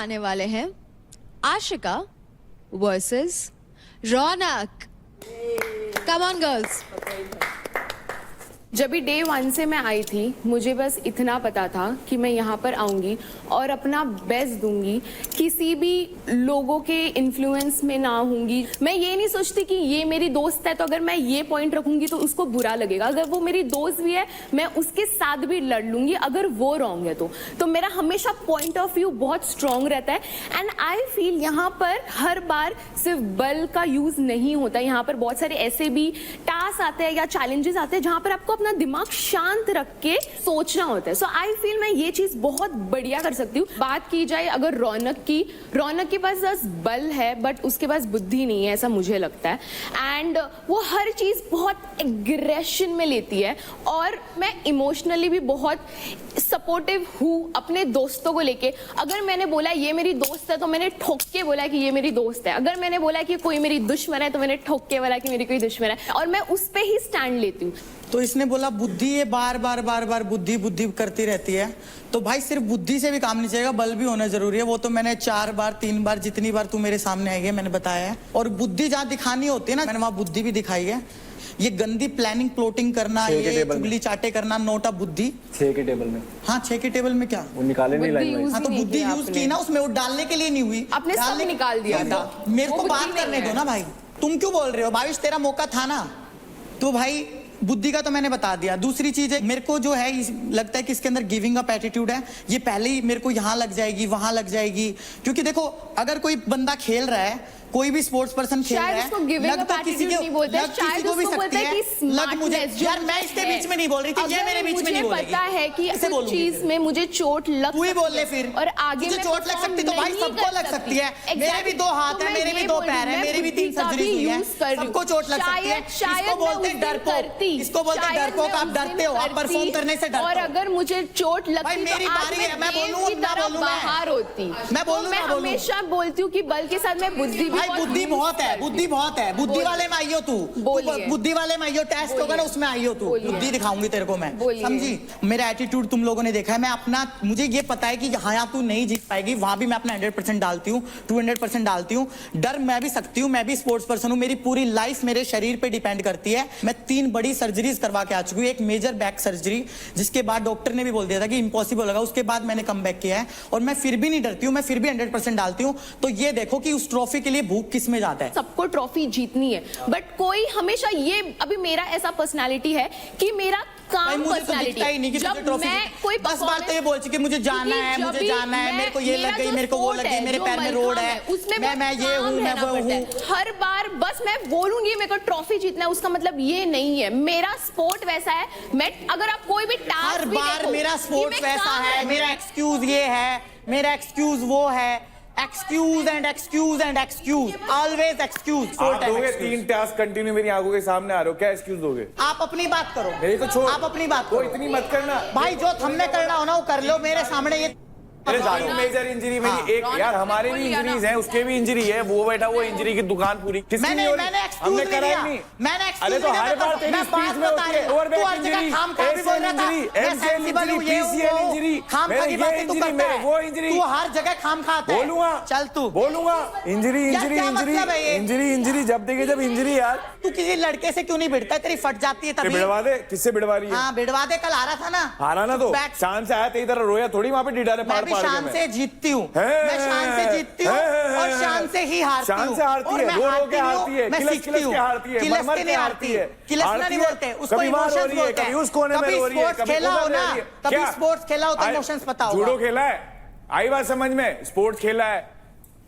आने वाले हैं Ashika versus Raunak. Come on girls. जब भी डे 1 से मैं आई थी, मुझे बस इतना पता था कि मैं यहाँ पर आऊँगी और अपना बेस्ट दूंगी, किसी भी लोगों के इन्फ्लुएंस में ना होंगी। मैं ये नहीं सोचती कि ये मेरी दोस्त है तो अगर मैं ये पॉइंट रखूंगी तो उसको बुरा लगेगा। अगर वो मेरी दोस्त भी है, मैं उसके साथ भी लड़ लूंगी अगर वो रॉन्ग है तो मेरा हमेशा पॉइंट ऑफ व्यू बहुत स्ट्रांग रहता है। एंड आई फील यहाँ पर हर बार सिर्फ बल का यूज नहीं होता, यहाँ पर बहुत सारे ऐसे भी टास्क आते हैं या चैलेंजेस आते हैं जहाँ पर आपको अपना दिमाग शांत रख के सोचना होता है। सो आई फील मैं ये चीज बहुत बढ़िया कर सकती हूँ। बात की जाए अगर रौनक के पास बस बल है बट उसके पास बुद्धि नहीं है, ऐसा मुझे लगता है। एंड वो हर चीज बहुत एग्रेशन में लेती है और मैं इमोशनली भी बहुत सपोर्टिव हूँ अपने दोस्तों को लेके। अगर मैंने बोला ये मेरी दोस्त है तो मैंने ठोक के बोला कि ये मेरी दोस्त है। अगर मैंने बोला कि कोई मेरी दुश्मन है तो मैंने ठोक के बोला कि मेरी कोई दुश्मन है, और मैं उस पे ही स्टैंड लेती हूँ। तो इसने बोला बुद्धि, ये बार बार बुद्धि बुद्धि करती रहती है। तो भाई सिर्फ बुद्धि से भी काम नहीं चलेगा, बल भी होना जरूरी है। वो तो मैंने 4 बार 3 बार जितनी बार तू मेरे सामने आई है मैंने बताया है। और बुद्धि जहाँ दिखानी होती है ना, मैंने वहां बुद्धि भी दिखाई है। ये गंदी प्लानिंग प्लॉटिंग करना, ये चुगली चाटे करना, नोटा बुद्धि 6 के टेबल में। हाँ 6 के टेबल में क्या वो निकाले नहीं लाइन में। हाँ तो बुद्धि यूज की ना उसमें, वो डालने के लिए नहीं हुई। आपने सब निकाल दिया था। मेरे को बात करने दो ना भाई, तुम क्यों बोल रहे हो? भाविश तेरा मौका था ना। तो भाई बुद्धि का तो मैंने बता दिया। दूसरी चीज है, मेरे को जो है लगता है कि इसके अंदर गिविंग अप एटीट्यूड है। ये पहले ही मेरे को यहाँ लग जाएगी वहां लग जाएगी, क्योंकि देखो अगर कोई बंदा खेल रहा है, कोई भी स्पोर्ट्स पर्सन खेल रहा है, लग तो किसी को भी सकती है, लग मुझे यार मैं इसके बीच में नहीं बोल रही थी, ये मेरे बीच में नहीं बोलेगी। पता है कि कुछ चीज में मुझे चोट लग, तू ही बोल ले फिर। और आगे मुझे चोट लग सकती तो भाई सबको लग सकती है। मेरे भी 2 हाथ है, मेरे भी 2 पैर है, मेरी भी 3 सर्जरी हुई है, सबको चोट लग सकती है। इसको बोलते हैं डरपोक, इसको बोलते हैं डरपोक। आप डरते हो, आप परफॉर्म करने से डरते हो। और अगर मुझे चोट लगती तो मेरी बारी है, मैं बोलूं ना बोलूं, बाहर होती। मैं बोलूं मैं हमेशा बोलती हूँ कि बल के साथ मैं बुद्धि भी, बुद्धि बहुत है, बुद्धि बहुत है। बुद्धि वाले में आई हो तू, बुद्धि वाले में आई हो, टेस्ट होगा ना उसमें आई हो तू, बुद्धि दिखाऊंगी तेरे को मैं, समझी? मेरा एटीट्यूड तुम लोगों ने देखा है। मैं अपना, मुझे ये पता है कि यहाँ तू नहीं जीत पाएगी, वहां भी मैं अपना 100% डालती हूँ, 200% डालती हूँ। डर मैं भी सकती हूँ, मैं भी स्पोर्ट्स पर्सन हूँ, मेरी पूरी लाइफ मेरे शरीर पे डिपेंड करती है। मैं 3 बड़ी सर्जरीज करवा के आ चुकी हूँ। एक मेजर बैक सर्जरी जिसके बाद डॉक्टर ने भी बोल दिया था कि इम्पॉसिबल होगा, उसके बाद मैंने कम बैक किया है और मैं फिर भी नहीं डरती हूँ, मैं फिर भी 100% डालती हूँ। तो ये देखो कि उस ट्रॉफी के लिए भूख किस में जाता है। सबको ट्रॉफी जीतनी है, बट कोई हमेशा ये, अभी मेरा ऐसा पर्सनालिटी है कि मेरा काम पर्सनालिटी है। जब मैं कोई बस बात तो ये बोल कि मुझे जाना है, मुझे जाना है, मेरे को ये लग गई, मेरे को वो लग गई, मेरे पैर में रोड है, उसमें मैं ये हूँ, मैं वो हूँ। हर बार बस मैं बोलूंगी मेरे को ट्रॉफी जीतना है, उसका मतलब ये नहीं है। मेरा स्पोर्ट वैसा है, मैं अगर आप कोई भी टास्क, हर बार मेरा स्पोर्ट वैसा है, मेरा एक्सक्यूज ये है, मेरा एक्सक्यूज वो है, excuse and excuse and excuse, always excuse. आप दोगे 3 टास्क कंटिन्यू मेरी आंखों के सामने आ रहे हो, क्या एक्सक्यूज दोगे? आप अपनी बात करो, मेरी तो छोड़, आप अपनी बात करो, इतनी मत करना भाई। जो हमने करना हो ना वो कर लो मेरे सामने। ये मेजर इंजरी मेरी एक, यार हमारे भी इंजरीज हैं, उसके भी इंजरी है, वो बैठा वो इंजरी की दुकान पूरी मैंने एक्सक्यूज नहीं दिया, मैंने अरे तो हर बार तेरी स्पीच में होती है ओवरबैक injury, ACL injury, MCL injury, PCL injury, ये इंजरी में वो इंजरी, तू हर जगह खाम खाता है। बोलूंगा, चल तू बोलूंगा। Injury injury injury injury injury जब देखे जब इंजरी। यार तू किसी लड़के से क्यों नहीं भिड़ता? तेरी फट जाती है तभी। भिड़वा दे, किससे भिड़वा रही है? हाँ भिड़वा दे, कल आ रहा था ना, आ रहा ना, तो शान से आया तेरी तरह रोया थोड़ी वहां पे डिडारे पार पार। शान से जीतती हूँ, मैं शान से जीतती हूँ और शान से ही हारती हूँ। शान से हारती है, रो रो के हारती है, मैं सीखती हूँ, किलस के नहीं हारती है, किलसना नहीं बोलते उसको, इमोशंस बोलते हैं। कभी उस कोने में रो रही है, कभी खेला हो ना, कभी स्पोर्ट्स खेला हो तो इमोशंस पता होगा। जूडो खेला है, आई बात समझ में, स्पोर्ट्स खेला है,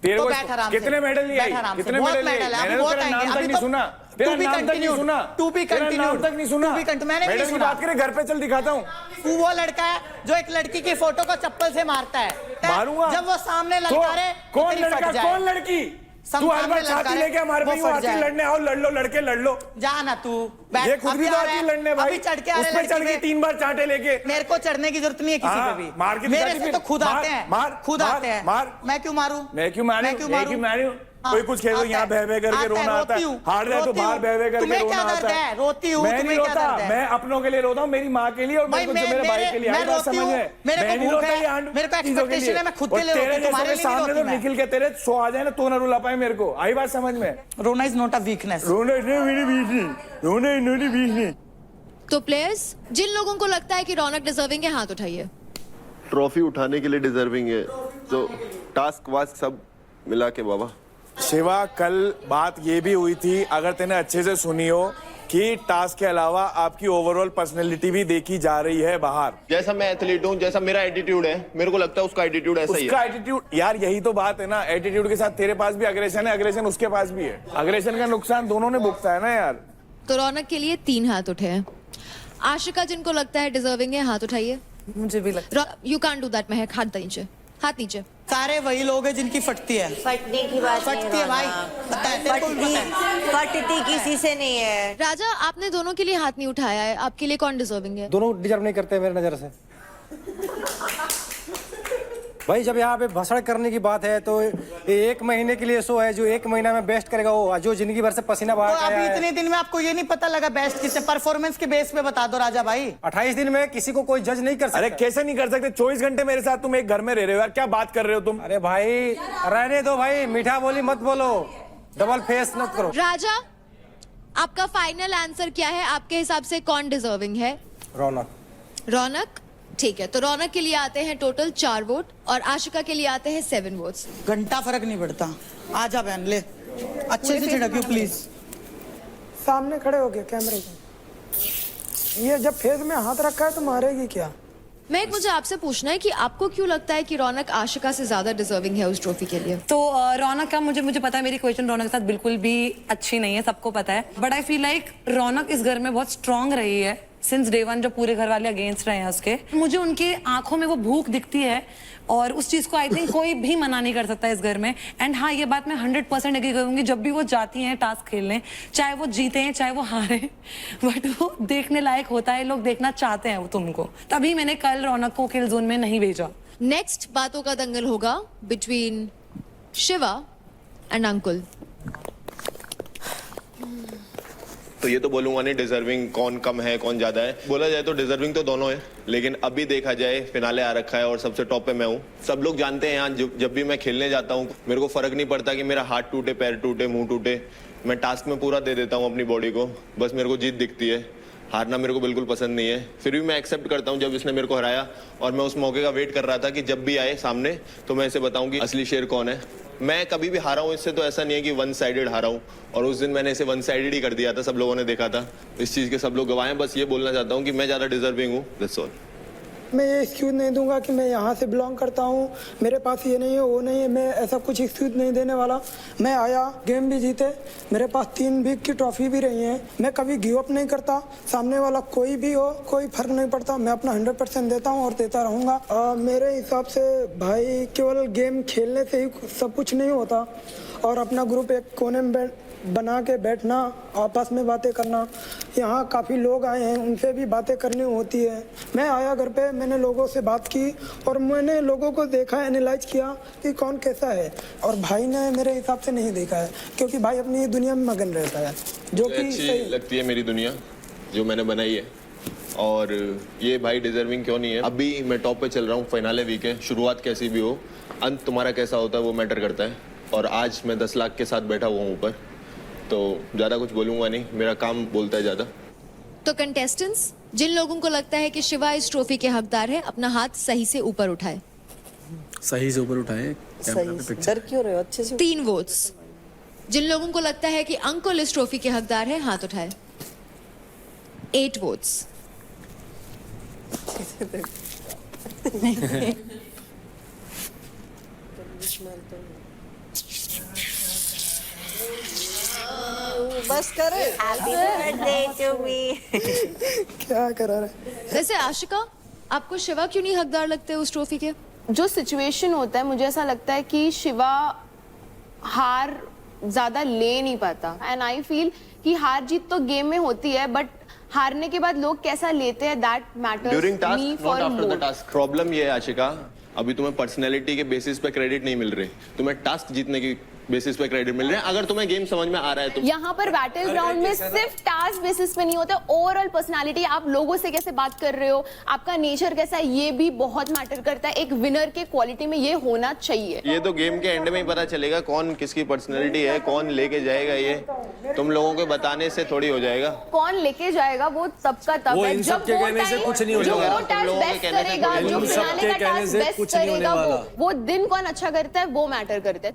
तेरे को कितने मेडल लिए, कितने मेडल लिए? मैंने तो तेरा नाम तक नहीं सुना, तेरा नाम तक नहीं सुना, तेरा नाम तक नहीं सुना। मेडल की बात करे, घर पे चल दिखाता हूँ। तू वो लड़का है जो एक लड़की की फोटो को चप्पल से मारता है, मारूंगा जब वो सामने ललकारे। कौन लड़का, कौन लड़की? तू हर बार छाती लेके हमारे पे आती लड़ने, आओ लड़ लो, लड़के लड़ लो। जा ना तू, ये खुद भी तो आती लड़ने भाई, चढ़ के उस पे चढ़ के 3 बार चांटे लेके। मेरे को चढ़ने की जरूरत नहीं है किसी पे भी, मार के मेरे से तो खुद आते हैं, खुद आते हैं। मार, मैं क्यों मारूं? मैं क्यों मारूं? कोई कुछ खेल यहाँ बह बह करके रोना आता है, हार रहे तो बाहर बह बह करके रोना आता है। रोती हूँ, मैं नहीं रोता, मैं अपनों के लिए रोता हूँ, मेरी माँ के लिए और मेरे भाई के लिए। मैं रोती हूँ, मेरे को एक्सपेक्टेशन है, मैं खुद के लिए रोती हूँ, तुम्हारे लिए नहीं रोती मैं। निखिल के तेरे सो आ जाए ना तो ना रुला पाए मेरे को, आई बात समझ में? रोना इज नॉट अ वीकनेस। रोना इज नॉट अ वीकनेस। तो प्लेयर्स, जिन लोगों को लगता है कि रौनक डिजर्विंग है, हाथ उठाइए। ट्रॉफी उठाने के लिए डिजर्विंग है, तो टास्क वास्क सब मिला के बाबा। शिवा, कल बात ये भी हुई थी, अगर तूने अच्छे से सुनी हो, कि टास्क के अलावा आपकी ओवरऑल पर्सनैलिटी भी देखी जा रही है बाहर। जैसा मैं एथलीट हूँ, जैसा मेरा एटीट्यूड है, मेरे को लगता है उसका एटीट्यूड ऐसा ही है। उसका एटीट्यूड, यार यही तो बात है ना, एटीट्यूड के साथ तेरे पास भी अग्रेशन है, अग्रेशन उसके पास भी है। अग्रेशन का नुकसान दोनों ने भुगता है ना यार। तो रौनक के लिए 3 हाथ उठे हैं। आशिका, जिनको लगता है डिजर्विंग है, हाथ उठाइए। मुझे भी लगता यू कांट डू दैट महक, हाथ नीचे, हाथ नीचे। सारे वही लोग हैं जिनकी फटती है। फटने की बात फटती है भाई, पता है तेरे को भी पता है। फटती किसी से नहीं है। राजा, आपने दोनों के लिए हाथ नहीं उठाया है, आपके लिए कौन डिजर्विंग है? दोनों डिजर्व नहीं करते मेरे नजर से। भाई जब यहाँ पे भसड़ करने की बात है तो 1 महीने के लिए शो है, जो 1 महीना में बेस्ट करेगा वो, जो जिंदगी भर से पसीना बहा तो अभी इतने दिन में आपको ये नहीं पता लगा बेस्ट किससे? परफॉर्मेंस के बेस पे बता दो राजा भाई। 28 दिन में किसी को कोई जज नहीं कर सकता। अरे कैसे नहीं कर सकते? 24 घंटे मेरे साथ तुम एक घर में रह रहे हो यार, क्या बात कर रहे हो तुम? अरे भाई रहने दो भाई, मीठा बोली मत बोलो, डबल फेस मत करो। राजा, आपका फाइनल आंसर क्या है? आपके हिसाब से कौन डिजर्विंग है? रौनक। रौनक, ठीक है। तो रौनक के लिए आते हैं टोटल 4 वोट और आशिका के लिए आते हैं 7 वोट्स। घंटा फर्क नहीं पड़ता। आजा बहन ले, अच्छे से छिड़कियो प्लीज। सामने खड़े हो गए कैमरे के। ये जब फेस में हाथ रखा है तो मारेगी क्या? मैं मुझे आपसे पूछना है कि आपको क्यों लगता है कि रौनक आशिका से ज्यादा डिजर्विंग है उस ट्रॉफी के लिए? तो रौनक का मुझे पता है, मेरी क्वेश्चन रौनक के साथ बिल्कुल भी अच्छी नहीं है, सबको पता है। बट आई फील लाइक रौनक इस घर में बहुत स्ट्रांग रही है सिंस डे 1, जो पूरे घर वाले अगेंस्ट रहे हैं उसके। मुझे उनके आंखों में वो भूख दिखती है और उस चीज को आई थिंक कोई भी मना नहीं कर सकता इस घर में। एंड हाँ, ये बात मैं 100% एग्री करूंगी, जब भी वो जाती हैं टास्क खेलने, चाहे वो जीते हैं चाहे वो हारे, बट वो देखने लायक होता है, लोग देखना चाहते हैं वो तुमको। तभी मैंने कल रौनक को किल जोन में नहीं भेजा। नेक्स्ट बातों का दंगल होगा बिटवीन शिवा एंड अंकुल। तो ये तो बोलूंगा नहीं डिजर्विंग कौन कम है कौन ज्यादा है, बोला जाए तो डिजर्विंग तो दोनों है, लेकिन अभी देखा जाए फिनाले आ रखा है और सबसे टॉप पे मैं हूँ। सब लोग जानते हैं यहाँ, जब भी मैं खेलने जाता हूँ मेरे को फर्क नहीं पड़ता कि मेरा हाथ टूटे, पैर टूटे, मुंह टूटे, मैं टास्क में पूरा दे देता हूँ अपनी बॉडी को, बस मेरे को जीत दिखती है, हारना मेरे को बिल्कुल पसंद नहीं है। फिर भी मैं एक्सेप्ट करता हूँ जब इसने मेरे को हराया, और मैं उस मौके का वेट कर रहा था कि जब भी आए सामने तो मैं इसे बताऊं कि असली शेर कौन है। मैं कभी भी हारा हूँ इससे, तो ऐसा नहीं है कि 1 साइडेड हारा हूँ, और उस दिन मैंने इसे 1 साइडेड ही कर दिया था, सब लोगों ने देखा था, इस चीज़ के सब लोग गवाह हैं। बस ये बोलना चाहता हूँ कि मैं ज़्यादा डिजर्विंग हूँ, दैट्स ऑल। मैं ये एक्सक्यूज नहीं दूंगा कि मैं यहाँ से बिलोंग करता हूँ, मेरे पास ये नहीं है वो नहीं है, मैं ऐसा कुछ एक्सक्यूज नहीं देने वाला। मैं आया, गेम भी जीते, मेरे पास 3 वीक की ट्रॉफी भी रही है, मैं कभी गिव अप नहीं करता। सामने वाला कोई भी हो, कोई फर्क नहीं पड़ता, मैं अपना 100% देता हूँ और देता रहूँगा। मेरे हिसाब से भाई केवल गेम खेलने से ही सब कुछ नहीं होता, और अपना ग्रुप एक कोने में बना के बैठना, आपस में बातें करना। यहाँ काफ़ी लोग आए हैं, उनसे भी बातें करनी होती है। मैं आया घर पे, मैंने लोगों से बात की और मैंने लोगों को देखा, एनालाइज किया कि कौन कैसा है, और भाई ने मेरे हिसाब से नहीं देखा है, क्योंकि भाई अपनी दुनिया में मगन रहता है, जो कि अच्छी लगती है मेरी दुनिया जो मैंने बनाई है। और ये भाई डिजर्विंग क्यों नहीं है? अभी मैं टॉप पे चल रहा हूँ, फाइनल वीक है, शुरुआत कैसी भी हो, अंत तुम्हारा कैसा होता है वो मैटर करता है। और आज मैं 10 लाख के साथ बैठा हुआ हूँ ऊपर, तो ज़्यादा कुछ बोलूँगा नहीं, मेरा काम बोलता है ज़्यादा। तो कंटेस्टेंट्स, जिन लोगों को लगता है कि शिवा इस ट्रॉफी के हकदार है, अपना हाथ सही से ऊपर उठाए। सही से ऊपर उठाए, डर क्यों रहे हो? अच्छे से। 3 वोट्स। जिन लोगों को लगता है कि अंकुल इस ट्रॉफी के हकदार है, हाथ उठाए। 8 वोट्स। बस करो। Happy birthday to me. क्या करा रहे? वैसे आशिका, आपको शिवा क्यों नहीं हकदार लगते उस ट्रॉफी के? जो सिचुएशन होता है, मुझे ऐसा लगता है कि शिवा हार ज्यादा ले नहीं पाता, एंड आई फील कि हार जीत तो गेम में होती है, बट हारने के बाद लोग कैसा लेते हैं, that matters during task, not after the task. Problem ये है आशिका, अभी तुम्हें पर्सनैलिटी के बेसिस पे क्रेडिट नहीं मिल रही, तुम्हें टास्क जीतने की बेसिस पे क्रेडिट मिल रहे हैं। अगर तुम्हें गेम समझ में आ रहा है तो यहाँ पर बैटल ग्राउंड में सिर्फ टास्क बेसिस पे नहीं होता, ओवरऑल पर्सनालिटी, आप लोगों से कैसे बात कर रहे हो, आपका नेचर कैसा है, ये भी बहुत मैटर करता है। एक विनर के क्वालिटी में ये होना चाहिए। ये तो गेम के एंड में ही पता चलेगा कौन किसकी पर्सनैलिटी है, कौन लेके जाएगा। ये तुम लोगों के बताने से थोड़ी हो जाएगा। कौन लेके जाएगा वो सबका तब है जब वो कहने से कुछ नहीं हो जो जाएगा। वो टास्क बेस्ट करेगा, जो फिनाले का टास्क बेस्ट करेगा, वो दिन कौन अच्छा करता है वो मैटर करता है।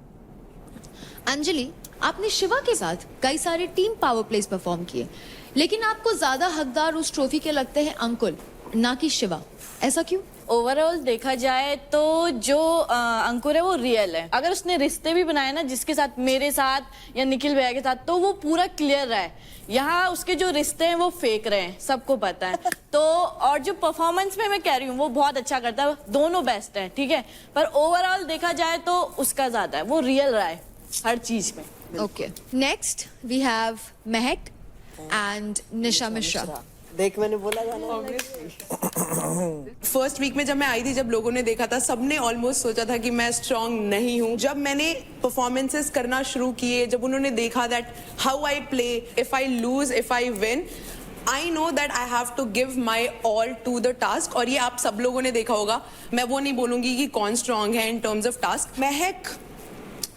अंजलि, आपने शिवा के साथ कई सारे टीम पावर प्लेस परफॉर्म किए, लेकिन आपको ज्यादा हकदार उस ट्रॉफी के लगते हैं अंकुल, ना कि शिवा। ऐसा क्यों? ओवरऑल देखा जाए तो जो अंकुर है वो रियल है। अगर उसने रिश्ते भी बनाए ना जिसके साथ, मेरे साथ या निखिल भैया के साथ, तो वो पूरा क्लियर रहा है। यहाँ उसके जो रिश्ते हैं वो फेक रहे हैं, सबको पता है। तो और जो परफॉर्मेंस में मैं कह रही हूँ वो बहुत अच्छा करता है, दोनों बेस्ट है, ठीक है। पर ओवरऑल देखा जाए तो उसका ज्यादा है, वो रियल रहा है हर चीज में। Okay, next we have Mahak and निशा मिश्रा। देख मैंने बोला फर्स्ट वीक में जब मैं आई थी, जब लोगों ने देखा था, सबने ऑलमोस्ट सोचा था कि मैं स्ट्रांग नहीं हूँ। जब मैंने परफॉर्मेंसेस करना शुरू किए, जब उन्होंने देखा that how I play, if I lose, if I win, I know that I have to give my all to the task. और ये आप सब लोगों ने देखा होगा। मैं वो नहीं बोलूंगी कि कौन स्ट्रांग है इन टर्म्स ऑफ टास्क। महक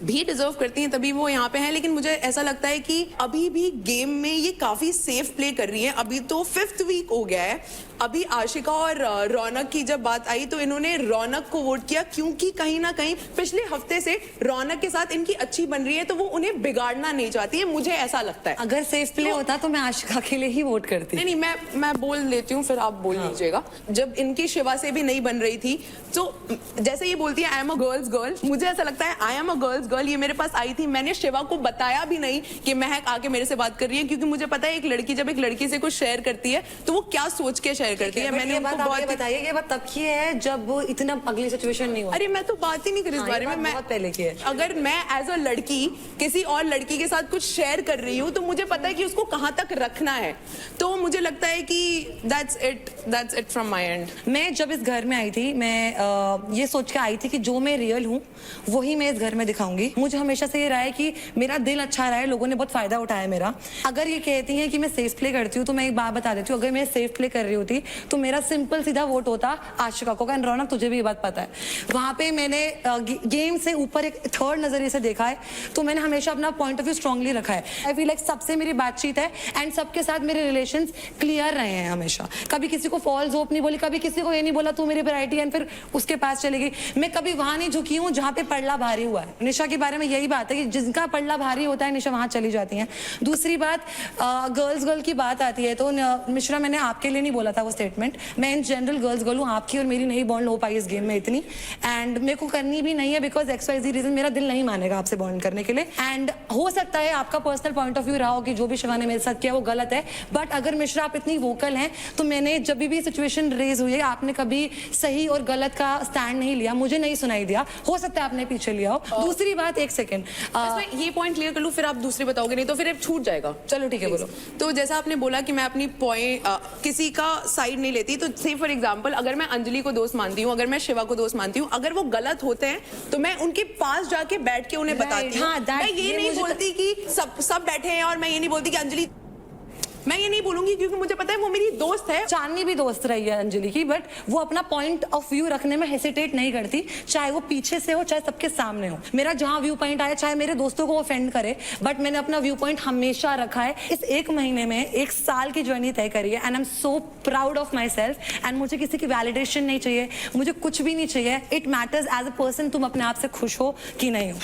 भी डिजर्व करती हैं तभी वो यहाँ पे हैं, लेकिन मुझे ऐसा लगता है कि अभी भी गेम में ये काफी सेफ प्ले कर रही है। अभी तो 5th वीक हो गया है। अभी आशिका और रौनक की जब बात आई तो इन्होंने रौनक को वोट किया, क्योंकि कहीं ना कहीं पिछले हफ्ते से रौनक के साथ इनकी अच्छी बन रही है, तो वो उन्हें बिगाड़ना नहीं चाहती है, मुझे ऐसा लगता है। अगर सेफ प्ले होता तो मैं आशिका के लिए ही वोट करती। नहीं, मैं बोल लेती हूँ, फिर आप बोल लीजिएगा। जब इनकी शिवा से भी नहीं बन रही थी, तो जैसे ये बोलती है I am a girls girl, मुझे ऐसा लगता है I am a girls girl. ये मेरे पास आई थी, मैंने शिवा को बताया भी नहीं कि महक आके मेरे से बात कर रही है, क्योंकि मुझे पता है एक लड़की जब एक लड़की से कुछ शेयर करती है तो वो क्या सोच के शेयर करती है। मैंने उनको बहुत बताइए कि बात तब की है जब वो इतना अगली सिचुएशन नहीं हुआ। अरे मैं तो बात ही नहीं कर इस बारे में। मैं बहुत पहले की है। अगर मैं एज अ लड़की किसी और लड़की के साथ कुछ शेयर कर रही हूँ तो मुझे पता है कि उसको कहाँ तक रखना है। तो मुझे लगता है कि that's it from my end। मैं जब इस घर में आई थी, मैं ये सोच के आई थी कि जो मैं रियल हूँ वही मैं इस घर में दिखाऊंगी। मुझे हमेशा से ये रहा है कि मेरा दिल अच्छा रहा है, लोगों ने बहुत फायदा उठाया मेरा। अगर ये कहती हैं कि मैं सेफ प्ले करती हूँ तो मैं एक बात बता देती हूँ, अगर मैं सेफ प्ले कर रही होती तो मेरा सिंपल सीधा वोट होता आशिका को। एंड रौनक, तुझे भी ये बात पता है, वहां पे मैंने गेम से ऊपर एक थर्ड नजरिए से देखा है, तो मैंने हमेशा अपना पॉइंट ऑफ व्यू स्ट्रांगली रखा है। आई फील लाइक सबसे मेरी बातचीत है एंड सबके साथ मेरे रिलेशंस क्लियर रहे हैं हमेशा। कभी किसी को फॉल्स होप नहीं बोली, कभी किसी को ये नहीं बोला तू मेरी वैरायटी एंड फिर उसके पास चली गई। मैं कभी वहां नहीं झुकी हूँ जहाँ पे पड़ला भारी हुआ है। निशा के बारे में यही बात है कि जिनका पड़ला भारी होता है निशा वहां चली जाती है। दूसरी बात, गर्ल की बात आती है तो मिश्रा, मैंने आपके लिए नहीं बोला था वो स्टेटमेंट, मैं इन जनरल गर्ल्स गर्ल हूँ। आपकी और मेरी नहीं बॉन्ड हो पाई इस गेम में इतनी, एंड मेरे को करनी भी नहीं है बिकॉज XYZ रीजन मेरा दिल नहीं मानेगा आपसे बॉन्ड करने के लिए। एंड हो सकता है आपका पर्सनल पॉइंट ऑफ व्यू रहा हो कि जो भी शिवा ने मेरे साथ किया वो गलत है, बट अगर मिश्रा आप इतनी वोकल हैं तो मैंने जब भी सिचुएशन रेज हुई है आपने कभी सही और गलत का स्टैंड नहीं लिया, मुझे नहीं सुनाई दिया। हो सकता है आपने पीछे लिया हो। दूसरी बात, एक सेकेंड, ये पॉइंट क्लियर कर लूं, फिर आप दूसरी बताओगे, नहीं तो फिर छूट जाएगा। चलो ठीक है, बोलो। तो जैसा आपने बोला कि मैं अपनी पॉइंट किसी का साइड नहीं लेती, तो से फॉर एग्जांपल अगर मैं अंजलि को दोस्त मानती हूँ, अगर मैं शिवा को दोस्त मानती हूँ, अगर वो गलत होते हैं तो मैं उनके पास जाके बैठ के उन्हें बताती हूँ। मैं ये नहीं बोलती कि सब बैठे हैं, और मैं ये नहीं बोलती कि अंजलि, मैं ये नहीं बोलूंगी क्योंकि मुझे पता है वो मेरी दोस्त है। चांदनी भी दोस्त रही है अंजलि की, बट वो अपना पॉइंट ऑफ व्यू रखने में हेसिटेट नहीं करती, चाहे वो पीछे से हो चाहे सबके सामने हो। मेरा जहां व्यू पॉइंट आया, चाहे मेरे दोस्तों को ऑफेंड करे, बट मैंने अपना व्यू पॉइंट हमेशा रखा है। इस एक महीने में 1 साल की जर्नी तय करी है and I am so proud of my self. And मुझे किसी की वैलिडेशन नहीं चाहिए, मुझे कुछ भी नहीं चाहिए। It matters as a person तुम अपने आप से खुश हो कि नहीं हो।